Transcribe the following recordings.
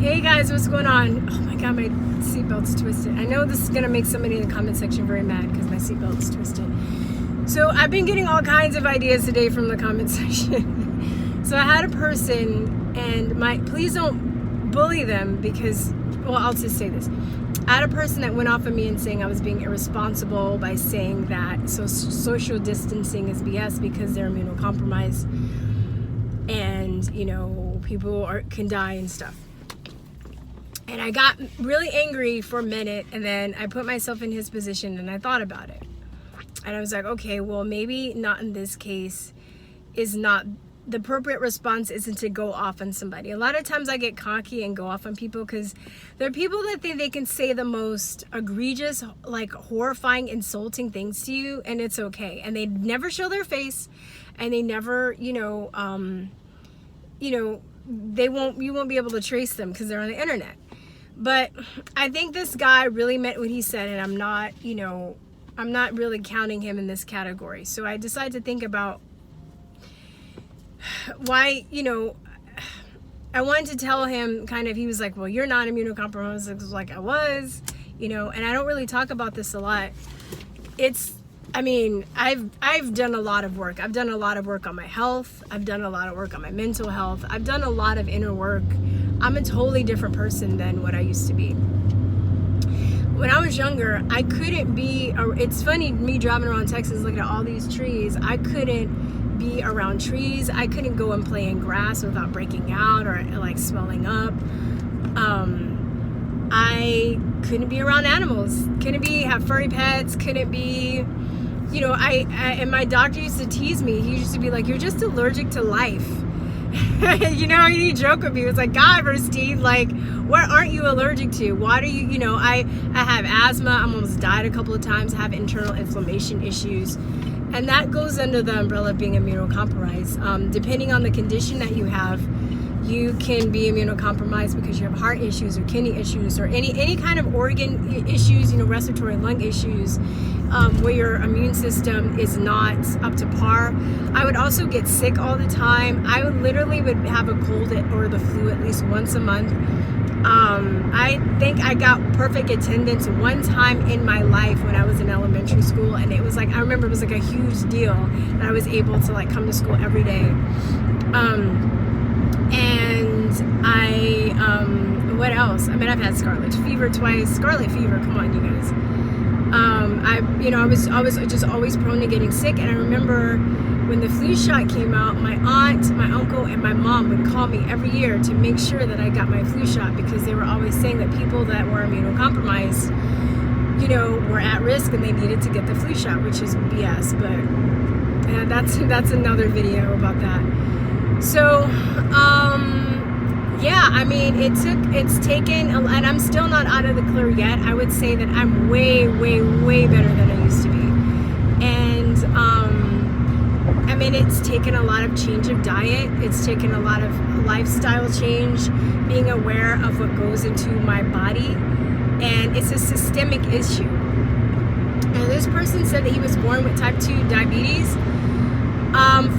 Hey guys, what's going on? Oh my god, my seatbelt's twisted. I know this is gonna make somebody in the comment section very mad because my seatbelt's twisted. So I've been getting all kinds of ideas today from the comment section. So I had a person, and please don't bully them because, well, I'll just say this. I had a person that went off of me and saying I was being irresponsible by saying that social distancing is BS because they're immunocompromised and, you know, people can die and stuff. And I got really angry for a minute, and then I put myself in his position and I thought about it. And I was like, okay, well, maybe not in this case. Is not the appropriate response isn't to go off on somebody. A lot of times I get cocky and go off on people because there are people that think they can say the most egregious, like horrifying, insulting things to you, and it's okay. And they never show their face, and they never, you won't be able to trace them because they're on the internet. But I think this guy really meant what he said, and I'm not really counting him in this category. So I decided to think about why, I wanted to tell him kind of, he was like, well, you're not immunocompromised. I was like, I was, and I don't really talk about this a lot. I've done a lot of work. I've done a lot of work on my health. I've done a lot of work on my mental health. I've done a lot of inner work. I'm a totally different person than what I used to be. When I was younger, I couldn't be, it's funny, me driving around Texas looking at all these trees, I couldn't be around trees. I couldn't go and play in grass without breaking out or like swelling up. I couldn't be around animals. Couldn't have furry pets. Couldn't be, and my doctor used to tease me. He used to be like, you're just allergic to life. He'd joke with me. It was like, God, Steve, like, what aren't you allergic to? Why do you, I have asthma. I'm almost died a couple of times. I have internal inflammation issues. And that goes under the umbrella of being immunocompromised. Depending on the condition that you have, you can be immunocompromised because you have heart issues or kidney issues or any kind of organ issues, respiratory and lung issues, where your immune system is not up to par. I would also get sick all the time. I would have a cold or the flu at least once a month. I think I got perfect attendance one time in my life when I was in elementary school, and it was like, I remember it was like a huge deal that I was able to like come to school every day. What else? I've had scarlet fever twice. Scarlet fever, come on, you guys. I was just always prone to getting sick, and I remember when the flu shot came out, my aunt, my uncle, and my mom would call me every year to make sure that I got my flu shot because they were always saying that people that were immunocompromised, were at risk and they needed to get the flu shot, which is BS, but that's another video about that. So, it's taken, and I'm still not out of the clear yet. I would say that I'm way, way, way better than I used to be. And, it's taken a lot of change of diet. It's taken a lot of lifestyle change, being aware of what goes into my body. And it's a systemic issue. And this person said that he was born with type 2 diabetes.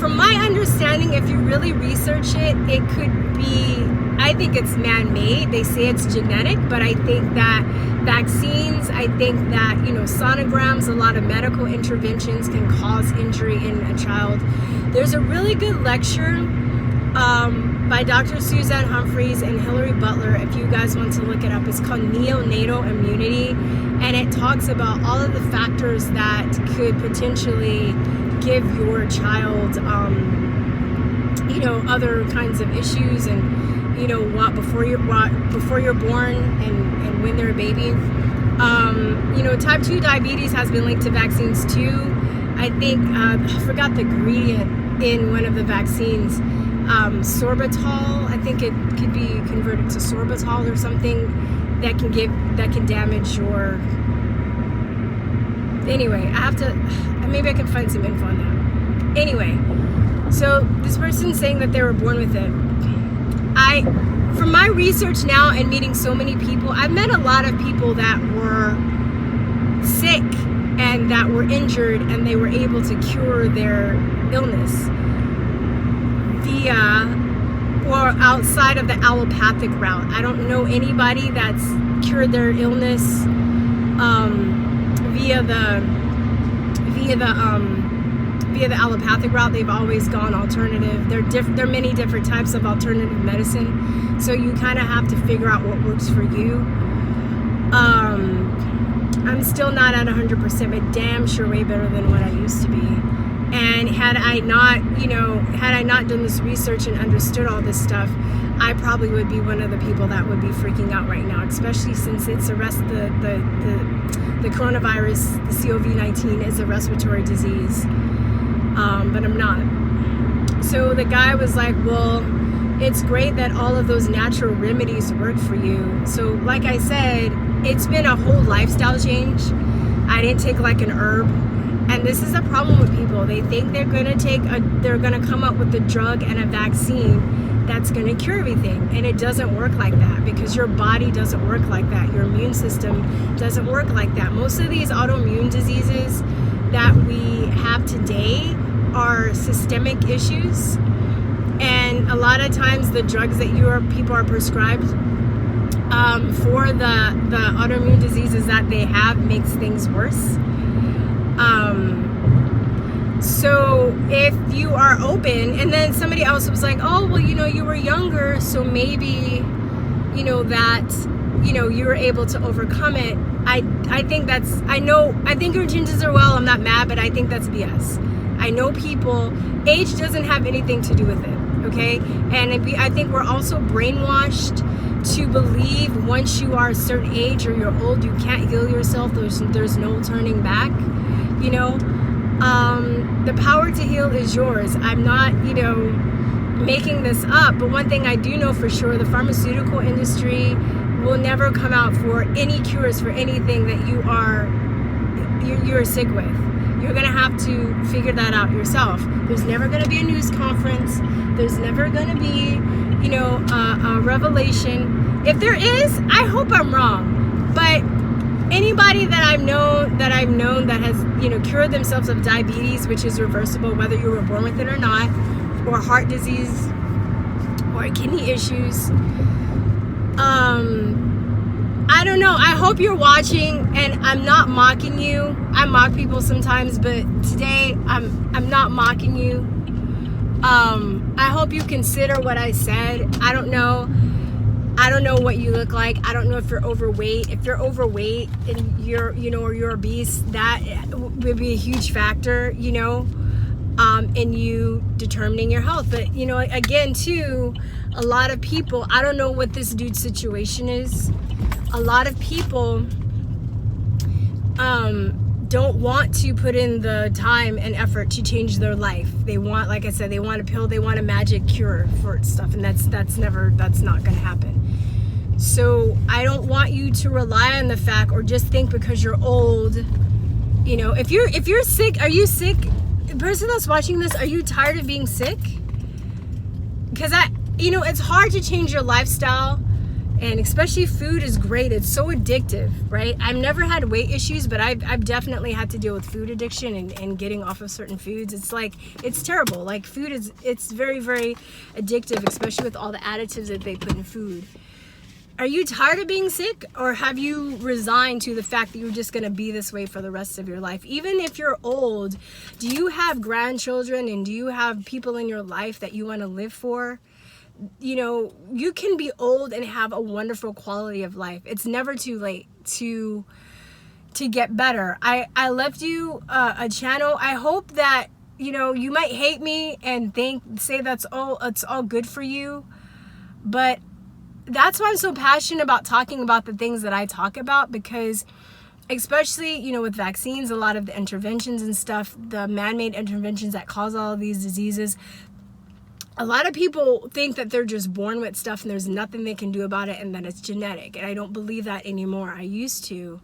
From my understanding, if you really research it, it could be, I think it's man-made. They say it's genetic, but I think that vaccines, I think that, sonograms, a lot of medical interventions can cause injury in a child. There's a really good lecture by Dr. Suzanne Humphreys and Hilary Butler, if you guys want to look it up. It's called Neonatal Immunity, and it talks about all of the factors that could potentially give your child, other kinds of issues, and before you're born and when they're a baby. Type 2 diabetes has been linked to vaccines too. I think I forgot the ingredient in one of the vaccines, sorbitol. I think it could be converted to sorbitol or something that can damage your. Anyway, maybe I can find some info on that. Anyway, so this person's saying that they were born with it. From my research now and meeting so many people, I've met a lot of people that were sick and that were injured and they were able to cure their illness via or outside of the allopathic route. I don't know anybody that's cured their illness via the allopathic route. They've always gone alternative. There are many different types of alternative medicine, so you kind of have to figure out what works for you. I'm still not at 100%, but damn sure way better than what I used to be. And had I not done this research and understood all this stuff, I probably would be one of the people that would be freaking out right now, especially since it's the coronavirus, the COVID-19 is a respiratory disease. But I'm not. So the guy was like, well, it's great that all of those natural remedies work for you. So like I said, it's been a whole lifestyle change. I didn't take like an herb. And this is a problem with people. They think they're gonna come up with a drug and a vaccine that's gonna cure everything. And it doesn't work like that, because your body doesn't work like that. Your immune system doesn't work like that. Most of these autoimmune diseases that we have today are systemic issues. And a lot of times the drugs that people are prescribed for the autoimmune diseases that they have makes things worse. So if you are open, and then somebody else was like, oh, well, you were younger, so maybe, you were able to overcome it. I think your intentions are well, I'm not mad, but I think that's BS. I know people, age doesn't have anything to do with it, okay? And I think we're also brainwashed to believe once you are a certain age or you're old, you can't heal yourself. There's no turning back, The power to heal is yours. I'm not, making this up, but one thing I do know for sure, the pharmaceutical industry will never come out for any cures for anything that you're sick with. You're gonna have to figure that out yourself. There's never gonna be a news conference. There's never gonna be, a revelation. If there is, I hope I'm wrong. But anybody that I've known that has, cured themselves of diabetes, which is reversible whether you were born with it or not, or heart disease, or kidney issues. I don't know. I hope you're watching, and I'm not mocking you. I mock people sometimes, but today I'm not mocking you. I hope you consider what I said. I don't know what you look like. I don't know if you're overweight. If you're overweight and or you're obese, that would be a huge factor, in you determining your health. But, again, too, a lot of people, I don't know what this dude's situation is. A lot of people don't want to put in the time and effort to change their life. They want, like I said, they want a pill, they want a magic cure for stuff, and that's not going to happen. So I don't want you to rely on the fact, or just think because you're old, if you're sick, are you sick? The person that's watching this, are you tired of being sick? Because it's hard to change your lifestyle, and especially food is great. It's so addictive, right? I've never had weight issues, but I've definitely had to deal with food addiction and getting off of certain foods. It's terrible. Like, food it's very, very addictive, especially with all the additives that they put in food. Are you tired of being sick, or have you resigned to the fact that you're just going to be this way for the rest of your life? Even if you're old, do you have grandchildren, and do you have people in your life that you want to live for? You can be old and have a wonderful quality of life. It's never too late to get better. I left you a channel. I hope that, you might hate me and say it's all good for you, but that's why I'm so passionate about talking about the things that I talk about, because especially, with vaccines, a lot of the interventions and stuff, the man-made interventions that cause all of these diseases, a lot of people think that they're just born with stuff and there's nothing they can do about it, and that it's genetic. And I don't believe that anymore. I used to.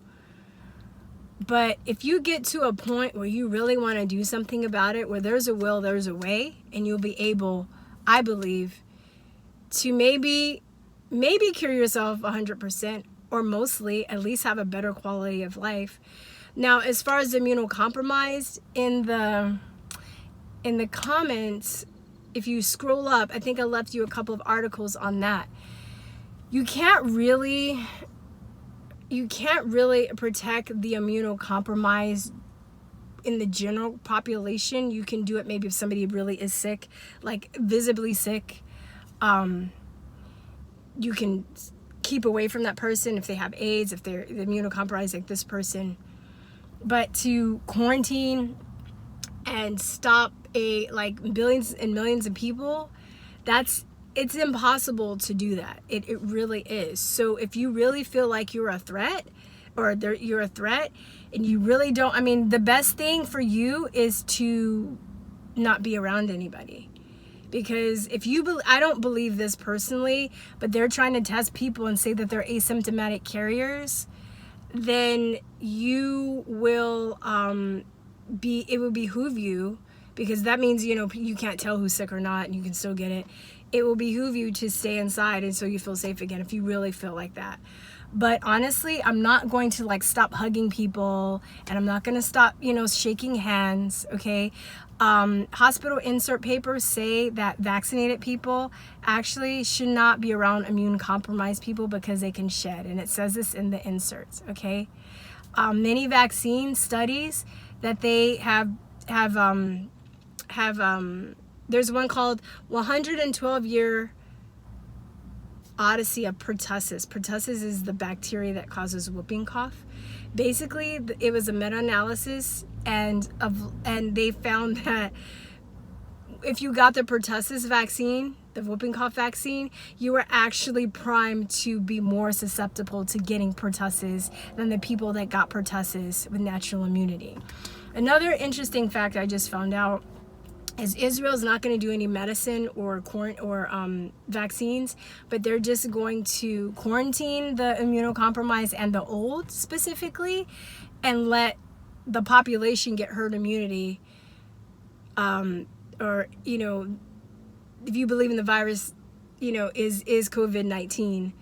But if you get to a point where you really want to do something about it, where there's a will, there's a way, and you'll be able, I believe, to maybe cure yourself 100%, or mostly at least have a better quality of life. Now, as far as immunocompromised, in the comments, if you scroll up, I think I left you a couple of articles on that. You can't really protect the immunocompromised in the general population. You can do it maybe if somebody really is sick, like visibly sick. You can keep away from that person if they have AIDS, if they're immunocompromised like this person. But to quarantine and stop billions and millions of people, it's impossible to do that. It really is. So if you really feel like you're a threat, you're a threat, and you really don't, I mean, the best thing for you is to not be around anybody. Because I don't believe this personally, but they're trying to test people and say that they're asymptomatic carriers, then you will, it will behoove you, because that means, you can't tell who's sick or not, and you can still get it. It will behoove you to stay inside until you feel safe again, if you really feel like that. But honestly, I'm not going to stop hugging people, and I'm not going to stop, shaking hands, okay? Hospital insert papers say that vaccinated people actually should not be around immune compromised people because they can shed, and it says this in the inserts, okay? Many vaccine studies that they have there's one called 112-year Odyssey of pertussis. Pertussis is the bacteria that causes whooping cough. Basically, it was a meta-analysis, and they found that if you got the pertussis vaccine, the whooping cough vaccine, you were actually primed to be more susceptible to getting pertussis than the people that got pertussis with natural immunity. Another interesting fact I just found out is Israel's not going to do any medicine or vaccines, but they're just going to quarantine the immunocompromised and the old specifically, and let the population get herd immunity. Or if you believe in the virus, is COVID-19.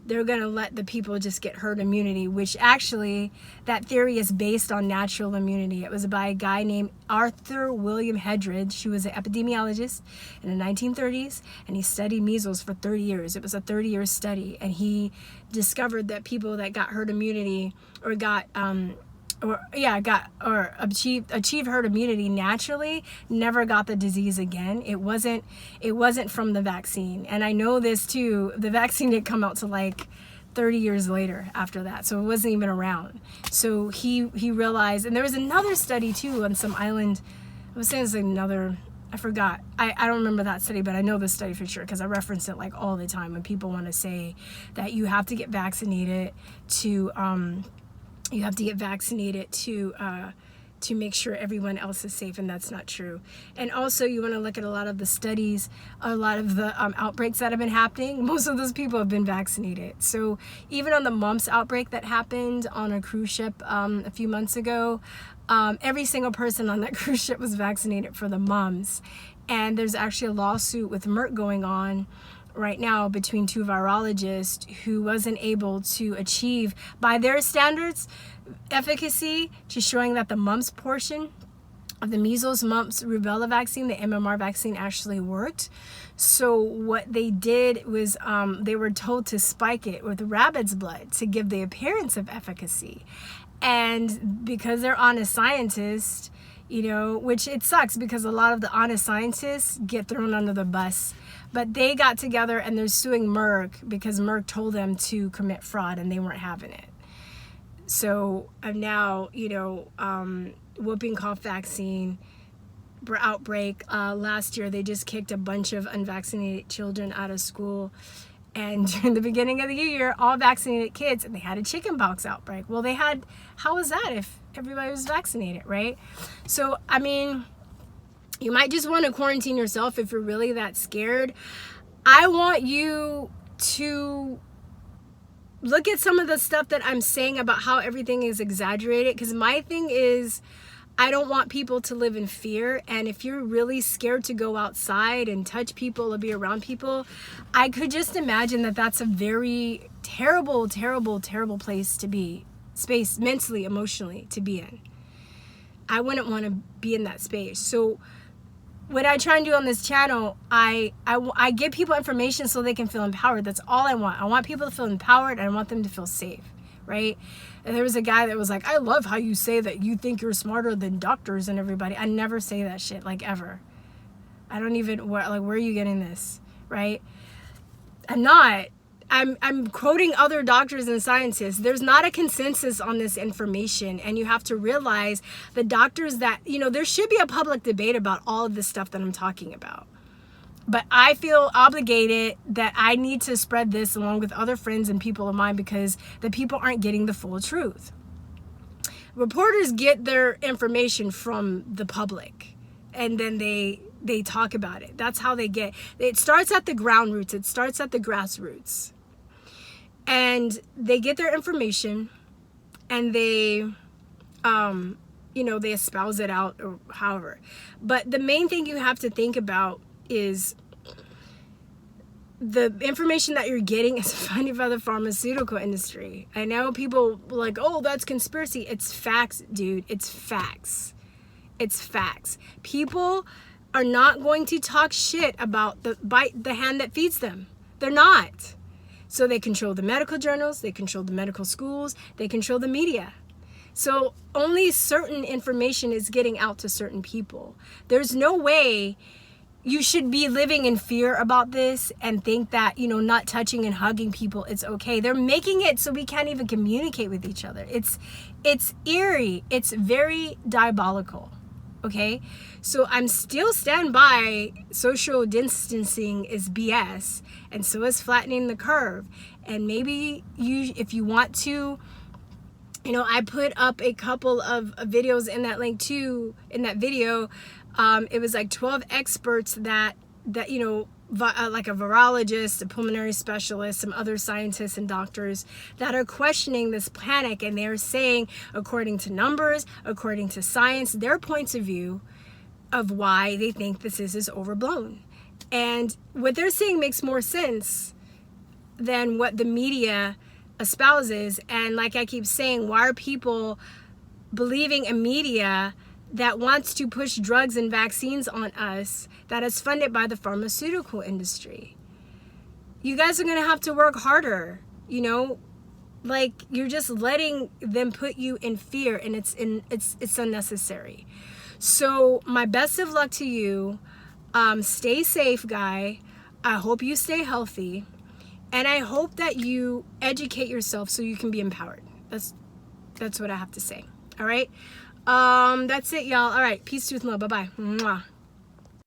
They're going to let the people just get herd immunity, which actually, that theory is based on natural immunity. It was by a guy named Arthur William Hedridge, who was an epidemiologist in the 1930s, and he studied measles for 30 years. It was a 30-year study, and he discovered that people that got herd immunity or achieved herd immunity naturally never got the disease again. It wasn't from the vaccine. And I know this too, the vaccine didn't come out till 30 years later after that, so it wasn't even around. So he realized, and there was another study too on some island, I was saying it's another, I forgot, I don't remember that study, but I know this study for sure because I reference it all the time when people want to say that you have to get vaccinated to to make sure everyone else is safe, and that's not true. And also, you want to look at a lot of the studies, a lot of the outbreaks that have been happening. Most of those people have been vaccinated. So even on the mumps outbreak that happened on a cruise ship a few months ago, every single person on that cruise ship was vaccinated for the mumps. And there's actually a lawsuit with Merck going on right now between two virologists who wasn't able to achieve, by their standards, efficacy to showing that the mumps portion of the measles, mumps, rubella vaccine, the MMR vaccine, actually worked. So what they did was they were told to spike it with rabbit's blood to give the appearance of efficacy. And because they're honest scientists, which it sucks because a lot of the honest scientists get thrown under the bus. But they got together and they're suing Merck because Merck told them to commit fraud and they weren't having it. So now, whooping cough vaccine outbreak. Last year, they just kicked a bunch of unvaccinated children out of school. And during the beginning of the year, all vaccinated kids, and they had a chickenpox outbreak. Well, how was that if everybody was vaccinated, right? So, I mean, you might just want to quarantine yourself if you're really that scared. I want you to look at some of the stuff that I'm saying about how everything is exaggerated, because my thing is, I don't want people to live in fear. And if you're really scared to go outside and touch people or be around people, I could just imagine that that's a very terrible, terrible, terrible place to be, space mentally, emotionally to be in. I wouldn't want to be in that space. So what I try and do on this channel, I give people information so they can feel empowered. That's all I want. I want people to feel empowered, and I want them to feel safe, right? And there was a guy that was like, I love how you say that you think you're smarter than doctors and everybody. I never say that shit, like, ever. I don't even, where are you getting this, right? I'm not. I'm quoting other doctors and scientists. There's not a consensus on this information, and you have to realize the doctors that, there should be a public debate about all of this stuff that I'm talking about. But I feel obligated that I need to spread this along with other friends and people of mine because the people aren't getting the full truth. Reporters get their information from the public, and then they talk about it. That's how they get. It starts at the ground roots. It starts at the grassroots. And they get their information, and they espouse it out or however. But the main thing you have to think about is the information that you're getting is funded by the pharmaceutical industry. I know people like, oh, that's conspiracy. It's facts, dude. It's facts. It's facts. People are not going to talk shit about the hand that feeds them. They're not. So they control the medical journals, they control the medical schools, they control the media. So only certain information is getting out to certain people. There's no way you should be living in fear about this and think that, not touching and hugging people, it's okay. They're making it so we can't even communicate with each other. It's eerie. It's very diabolical. Okay, so I'm still stand by social distancing is BS, and so is flattening the curve. And maybe if you want to, I put up a couple of videos in that link too. In that video, it was like 12 experts that like a virologist, a pulmonary specialist, some other scientists and doctors that are questioning this panic, and they're saying, according to numbers, according to science, their points of view of why they think this is overblown. And what they're saying makes more sense than what the media espouses. And like I keep saying, why are people believing a media that wants to push drugs and vaccines on us that is funded by the pharmaceutical industry? You guys are going to have to work harder, like you're just letting them put you in fear, and it's unnecessary. So my best of luck to you. Stay safe, guy. I hope you stay healthy, and I hope that you educate yourself so you can be empowered. That's what I have to say. All right. That's it, y'all. All right. Peace, truth, and love. Bye-bye. Mwah.